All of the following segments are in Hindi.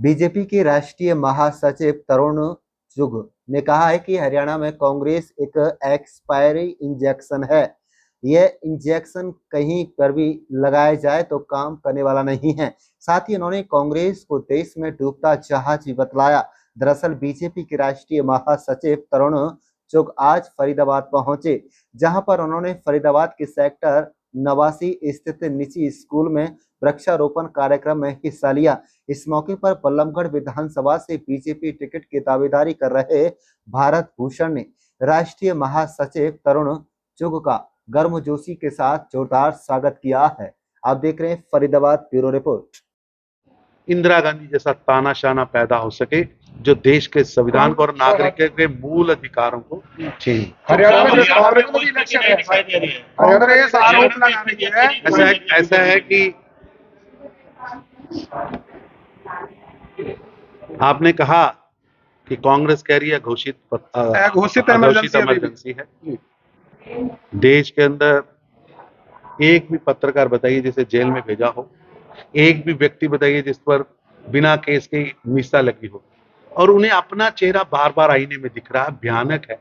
बीजेपी के राष्ट्रीय महासचिव तरुण चुघ ने कहा है कि हरियाणा में कांग्रेस एक एक्सपायरी इंजेक्शन है। यह इंजेक्शन कहीं पर भी लगाया जाए तो काम करने वाला नहीं है। साथ ही उन्होंने कांग्रेस को देश में डूबता जहाज भी बतलाया। दरअसल बीजेपी के राष्ट्रीय महासचिव तरुण चुघ आज फरीदाबाद पहुंचे, जहां पर उन्होंने फरीदाबाद के सेक्टर 89 स्थित निजी स्कूल में वृक्षारोपण कार्यक्रम में हिस्सा लिया। इस मौके पर बल्लभगढ़ विधानसभा से बीजेपी टिकट की दावेदारी कर रहे भारत भूषण ने राष्ट्रीय महासचिव तरुण चुघ का गर्मजोशी के साथ जोरदार स्वागत किया है। आप देख रहे हैं फरीदाबाद ब्यूरो रिपोर्ट। इंदिरा गांधी जैसा तानाशाना पैदा हो सके जो देश के संविधान को और नागरिकों के मूल अधिकारों को छीने। हरियाणा में कांग्रेस को भी इलेक्शन है, कांग्रेस आरोप लगा रही है। ऐसा है कि आपने कहा कि कांग्रेस कह रही है घोषित इमरजेंसी है। देश के अंदर एक भी पत्रकार बताइए जिसे जेल में भेजा हो, एक भी व्यक्ति बताइए जिस पर बिना केस के मीसा लगी हो, और उन्हें अपना चेहरा बार बार आईने में दिख रहा है। भयानक है।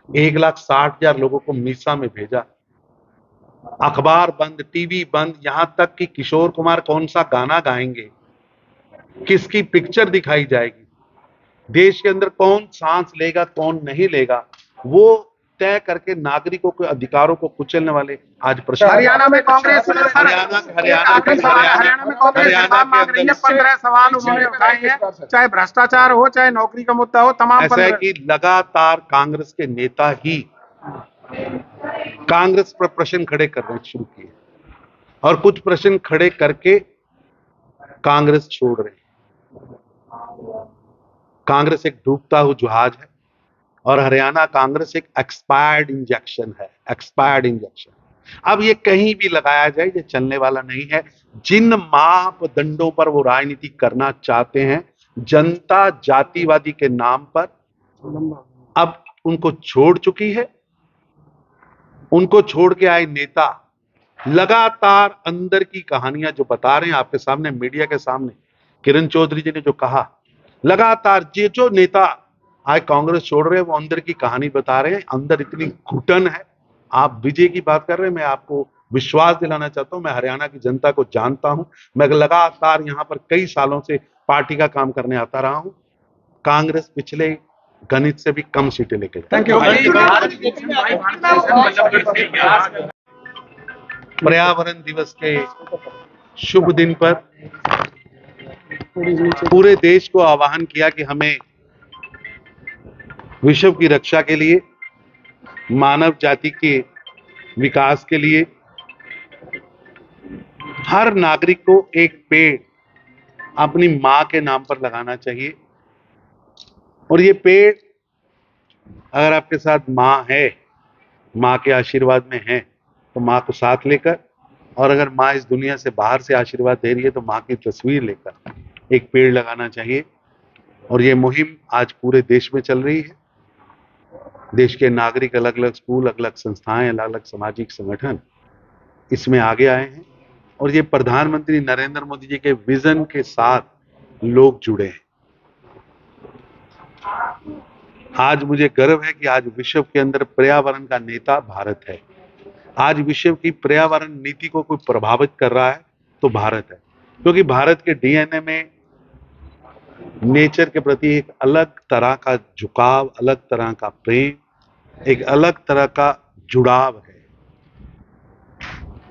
1,60,000 लोगों को मीसा में भेजा, अखबार बंद, टीवी बंद, यहां तक कि किशोर कुमार कौन सा गाना गाएंगे, किसकी पिक्चर दिखाई जाएगी, देश के अंदर कौन सांस लेगा कौन नहीं लेगा, वो तय करके नागरिकों के अधिकारों को कुचलने वाले आज प्रशासन। हरियाणा में कांग्रेस हरियाणा में कांग्रेस मांग रही है। 15 सवाल उन्होंने उठाए हैं, चाहे भ्रष्टाचार हो चाहे नौकरी का मुद्दा हो, तमाम। ऐसा है कि लगातार कांग्रेस के नेता ही कांग्रेस पर प्रश्न खड़े करने शुरू किए और कुछ प्रश्न खड़े करके कांग्रेस छोड़ रहे। कांग्रेस एक डूबता हुआ जहाज है और हरियाणा कांग्रेस एक एक्सपायर्ड इंजेक्शन है। एक्सपायर्ड इंजेक्शन अब ये कहीं भी लगाया जाए ये चलने वाला नहीं है। जिन मापदंडों पर वो राजनीति करना चाहते हैं, जनता जातिवादी के नाम पर अब उनको छोड़ चुकी है। उनको छोड़ के आए नेता लगातार अंदर की कहानियां जो बता रहे हैं आपके सामने, मीडिया के सामने, किरण चौधरी जी ने जो कहा, लगातार ये जो नेता आज कांग्रेस छोड़ रहे हैं वो अंदर की कहानी बता रहे हैं। अंदर इतनी घुटन है। आप विजय की बात कर रहे हैं, मैं आपको विश्वास दिलाना चाहता हूं, मैं हरियाणा की जनता को जानता हूं। मैं लगातार यहां पर कई सालों से पार्टी का काम करने आता रहा हूं। कांग्रेस पिछले गणित से भी कम सीटें लेके पर्यावरण दिवस के शुभ दिन पर पूरे देश को आह्वान किया कि हमें विश्व की रक्षा के लिए, मानव जाति के विकास के लिए हर नागरिक को एक पेड़ अपनी मां के नाम पर लगाना चाहिए। और ये पेड़ अगर आपके साथ मां है, मां के आशीर्वाद में है, तो मां को साथ लेकर, और अगर मां इस दुनिया से बाहर से आशीर्वाद दे रही है तो मां की तस्वीर लेकर एक पेड़ लगाना चाहिए। और ये मुहिम आज पूरे देश में चल रही है। देश के नागरिक, अलग अलग स्कूल, अलग अलग संस्थाएं, अलग अलग सामाजिक संगठन इसमें आगे आए हैं और ये प्रधानमंत्री नरेंद्र मोदी जी के विजन के साथ लोग जुड़े हैं। आज मुझे गर्व है कि आज विश्व के अंदर पर्यावरण का नेता भारत है। आज विश्व की पर्यावरण नीति को कोई प्रभावित कर रहा है तो भारत है, क्योंकि भारत के डीएनए में नेचर के प्रति एक अलग तरह का झुकाव, अलग तरह का प्रेम, एक अलग तरह का जुड़ाव है।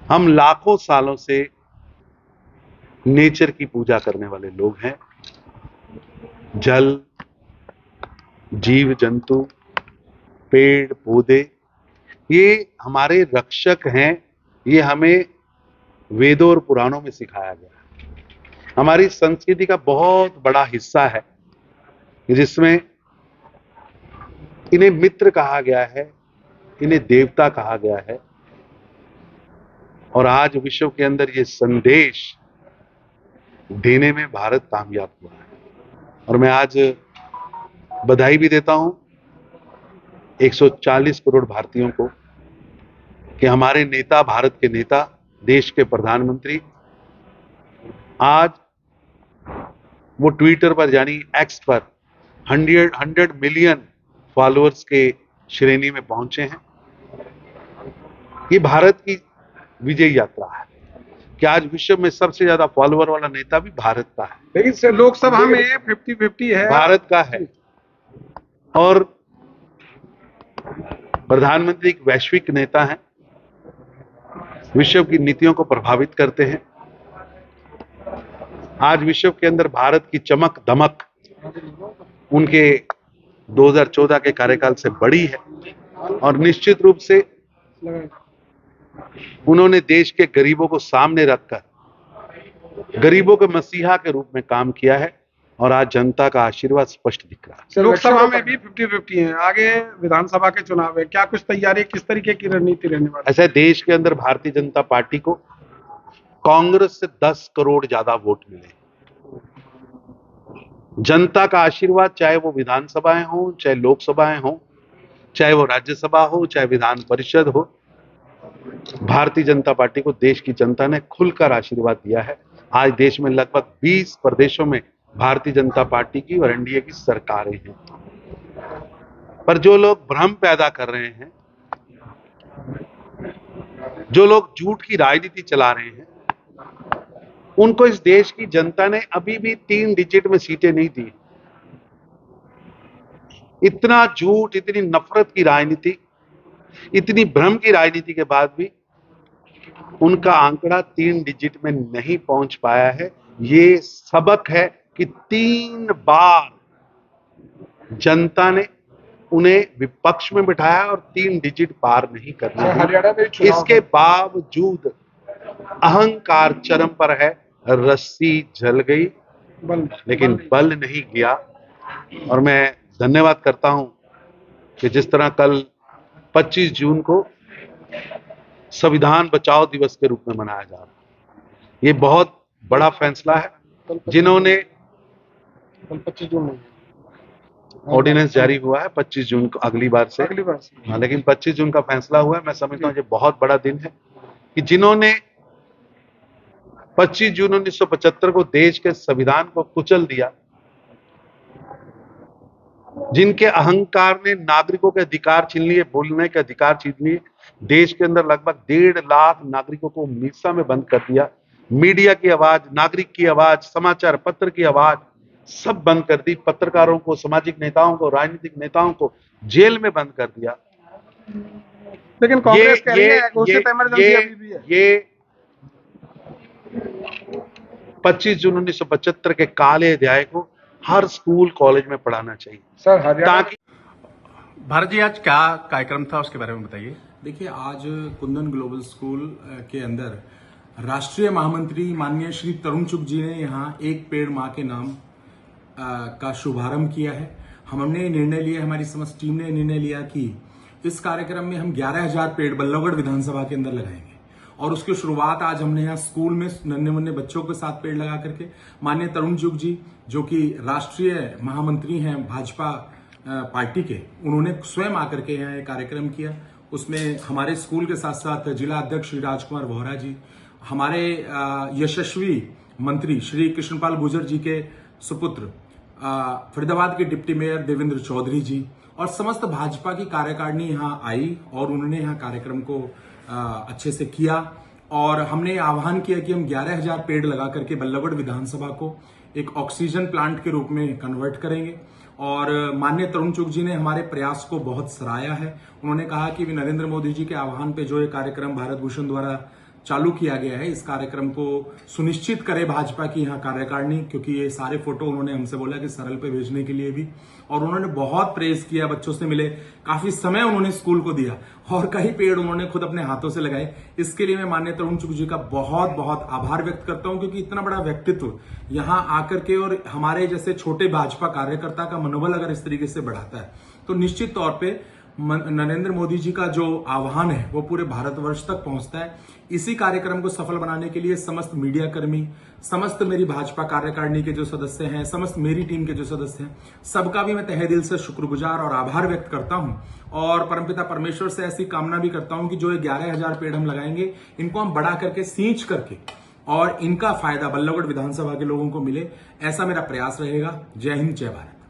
हम लाखों सालों से नेचर की पूजा करने वाले लोग हैं। जल, जीव जंतु, पेड़ पौधे ये हमारे रक्षक हैं। ये हमें वेदों और पुराणों में सिखाया गया है। हमारी संस्कृति का बहुत बड़ा हिस्सा है जिसमें इन्हें मित्र कहा गया है, इन्हें देवता कहा गया है। और आज विश्व के अंदर ये संदेश देने में भारत कामयाब हुआ है। और मैं आज बधाई भी देता हूं 140 करोड़ भारतीयों को कि हमारे नेता, भारत के नेता, देश के प्रधानमंत्री आज वो ट्विटर पर यानी एक्स पर 100 मिलियन फॉलोअर्स के श्रेणी में पहुंचे हैं। ये भारत की विजय यात्रा है कि आज विश्व में सबसे ज्यादा फॉलोअर वाला नेता भी भारत का है, लेकिन लोकसभा में 50-50 है, भारत का है। और प्रधानमंत्री एक वैश्विक नेता हैं, विश्व की नीतियों को प्रभावित करते हैं। आज विश्व के अंदर भारत की चमक दमक उनके 2014 के कार्यकाल से बड़ी है और निश्चित रूप से उन्होंने देश के गरीबों को सामने रखकर गरीबों के मसीहा के रूप में काम किया है और आज जनता का आशीर्वाद स्पष्ट दिख रहा है। लोकसभा में भी 50-50 है, आगे विधानसभा के चुनाव है, क्या कुछ तैयारी, किस तरीके की रणनीति रहने वाली? ऐसा देश के अंदर भारतीय जनता पार्टी को कांग्रेस से 10 करोड़ ज्यादा वोट मिले। जनता का आशीर्वाद, चाहे वो विधानसभाएं हो, चाहे लोकसभाएं हो, चाहे वो राज्यसभा हो, चाहे विधान परिषद हो, भारतीय जनता पार्टी को देश की जनता ने खुलकर आशीर्वाद दिया है। आज देश में लगभग 20 प्रदेशों में भारतीय जनता पार्टी की और एनडीए की सरकारें हैं। पर जो लोग भ्रम पैदा कर रहे हैं, जो लोग झूठ की राजनीति चला रहे हैं, उनको इस देश की जनता ने अभी भी 3 डिजिट में सीटें नहीं दी। इतना झूठ, इतनी नफरत की राजनीति, इतनी भ्रम की राजनीति के बाद भी उनका आंकड़ा 3 डिजिट में नहीं पहुंच पाया है। ये सबक है कि 3 बार जनता ने उन्हें विपक्ष में बिठाया और 3 डिजिट पार नहीं करने दिए। इसके बावजूद अहंकार चरम पर है, रस्सी जल गई लेकिन बल नहीं गया। और मैं धन्यवाद करता हूं कि जिस तरह कल 25 जून को संविधान बचाओ दिवस के रूप में मनाया जा रहा है, ये बहुत बड़ा फैसला है। जिन्होंने 25 जून ऑर्डिनेंस जारी हुआ है 25 जून को, अगली बार से हाँ, लेकिन 25 जून का फैसला हुआ है। मैं समझता हूँ ये बहुत बड़ा दिन है कि जिन्होंने 25 जून 1975 को देश के संविधान को कुचल दिया, जिनके अहंकार ने नागरिकों के अधिकार छीन लिए, बोलने के अधिकार छीन लिए, देश के अंदर लगभग 1.5 लाख नागरिकों को मीसा में बंद कर दिया, मीडिया की आवाज, नागरिक की आवाज, समाचार पत्र की आवाज सब बंद कर दी, पत्रकारों को, सामाजिक नेताओं को, राजनीतिक नेताओं को जेल में बंद कर दिया। लेकिन कांग्रेस कह रही है घोषित इमरजेंसी अभी भी है। ये 25 जून 1975 के काले अध्याय को हर स्कूल कॉलेज में पढ़ाना चाहिए सर। ताकि भारत जी, आज क्या कार्यक्रम था उसके बारे में बताइए। देखिए, आज कुंदन ग्लोबल स्कूल के अंदर राष्ट्रीय महामंत्री माननीय श्री तरुण चुग जी ने यहाँ एक पेड़ माँ के नाम का शुभारंभ किया है। हमने निर्णय लिया, हमारी समस्त टीम ने निर्णय लिया कि इस कार्यक्रम में हम 11,000 पेड़ बल्लभगढ़ विधानसभा के अंदर लगाएंगे और उसकी शुरुआत आज हमने यहाँ स्कूल में नन्हे मुन्ने बच्चों के साथ पेड़ लगा करके माननीय तरुण चुग जी, जो कि राष्ट्रीय महामंत्री हैं भाजपा पार्टी के, उन्होंने स्वयं आकर के यहाँ एक कार्यक्रम किया। उसमें हमारे स्कूल के साथ साथ जिला अध्यक्ष श्री राजकुमार वोहरा जी, हमारे यशस्वी मंत्री श्री कृष्णपाल गुर्जर जी के सुपुत्र फरीदाबाद के डिप्टी मेयर देवेंद्र चौधरी जी और समस्त भाजपा की कार्यकारिणी यहाँ आई और उन्होंने यहाँ कार्यक्रम को अच्छे से किया। और हमने आह्वान किया कि हम 11,000 पेड़ लगा करके बल्लभगढ़ विधानसभा को एक ऑक्सीजन प्लांट के रूप में कन्वर्ट करेंगे। और माननीय तरुण चुग जी ने हमारे प्रयास को बहुत सराहा है। उन्होंने कहा कि नरेंद्र मोदी जी के आह्वान पे जो ये कार्यक्रम भारत भूषण द्वारा चालू किया गया है, इस कार्यक्रम को सुनिश्चित करे भाजपा की यहाँ कार्यकारिणी, क्योंकि ये सारे फोटो उन्होंने हमसे बोला कि सरल पे भेजने के लिए भी। और उन्होंने बहुत प्रेज किया, बच्चों से मिले, काफी समय उन्होंने स्कूल को दिया और कई पेड़ उन्होंने खुद अपने हाथों से लगाए। इसके लिए मैं माननीय तरुण चुग जी का बहुत बहुत आभार व्यक्त करता हूं, क्योंकि इतना बड़ा व्यक्तित्व यहाँ आकर के और हमारे जैसे छोटे भाजपा कार्यकर्ता का मनोबल अगर इस तरीके से बढ़ाता है तो निश्चित तौर पे नरेंद्र मोदी जी का जो आह्वान है वो पूरे भारतवर्ष तक पहुंचता है। इसी कार्यक्रम को सफल बनाने के लिए समस्त मीडिया कर्मी, समस्त मेरी भाजपा कार्यकारिणी के जो सदस्य हैं, समस्त मेरी टीम के जो सदस्य हैं, सबका भी मैं तहे दिल से शुक्रगुजार और आभार व्यक्त करता हूं। और परमपिता परमेश्वर से ऐसी कामना भी करता हूं कि जो ये 11,000 पेड़ हम लगाएंगे, इनको हम बढ़ा करके, सींच करके और इनका फायदा बल्लभगढ़ विधानसभा के लोगों को मिले, ऐसा मेरा प्रयास रहेगा। जय हिंद, जय भारत।